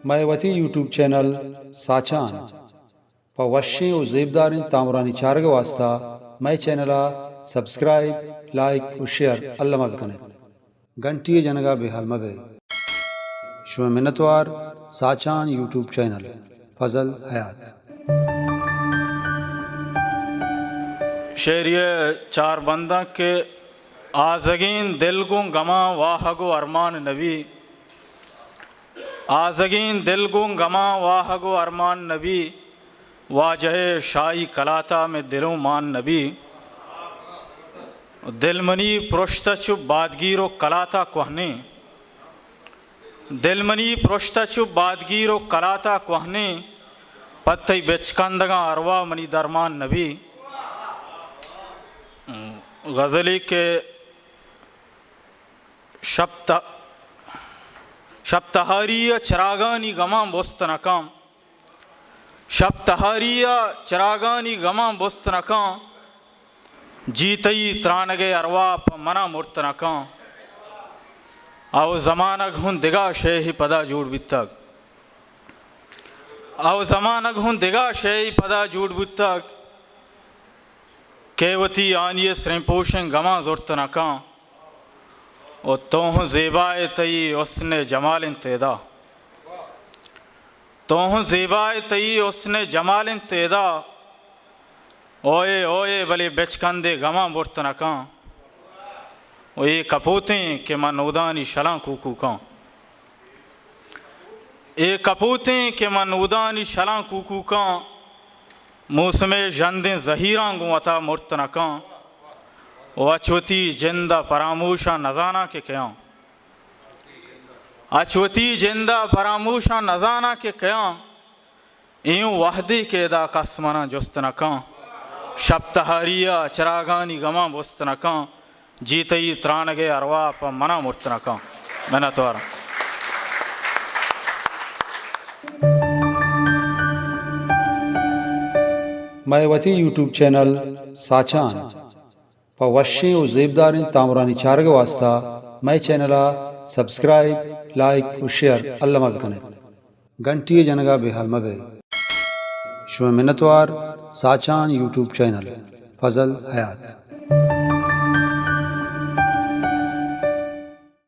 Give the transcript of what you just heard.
Mayawati YouTube channel Sachan पवश्य और जेबदार तामरानी चारग वास्ता मैं चैनल सब्सक्राइब लाइक और शेयर अल्लाह मबकने घंटी जनगा बेहाल मबे शुभ मिन्नतवार साचान यूट्यूब चैनल फजल हयात शेरिय चार बंदा के आजगीन दिल को गमा वाहगो अरमान नबी आजगीन दिल को गमा वाहगो अरमान नबी वाजह शाही कलाता में दिलों मान नबी दिलमनी प्रोश्तचु बादगीरो कलाता कहने दिलमनी प्रोश्तचु बादगीरो कलाता कहने पत्तई बेचकंदगा अरवा मनी दरमान नबी। गज़ली के शब्तहारिया चरागानी गमा बोस्तनकाम शब्तहारिया चरागानी गमा बोस्तनकाम जीतई त्रानगे अरवा प मना मुर्तनकाम आओ ज़मानग हुन दिगा शेही पदा जूड़ बितक आओ ज़मानग हुन दिगा शेही पदा जूड़ बितक केवती आनिय श्रेपोशन गमा ज़ुर्तनका और तोह ज़ेबाए तई उसने जमाल तेदा तोह ज़ेबाए तई उसने जमाल तेदा ओए ओए भले बेचकंदे गमा बुर्तनका ओ ये कपूतें के मनूदानी शला कुकू का ए कपूतें के मनूदानी शला कुकू का मौसमे जंदे ज़हीरा गुआता मुर्तनका ओ अचवती जिंदा परामोशा नजाना के क्या अचवती जिंदा परामोशा नजाना के क्या यूं वहदी के दा कसमना जुस्तनका शब्तहारिया चरागानी गमा बुस्तनका जीतई त्रानगे अरवा प मना मुर्तनका मैंने तोरा मायवती यूट्यूब चैनल साचान पवश्य और जेबदार तामरानी चारग वास्ता मैं चैनल सब्सक्राइब लाइक और शेयर अल्लाह मबकने घंटी जनगा बेहाल मबे शुभ मिन्नतवार साचान यूट्यूब चैनल फजल हयात।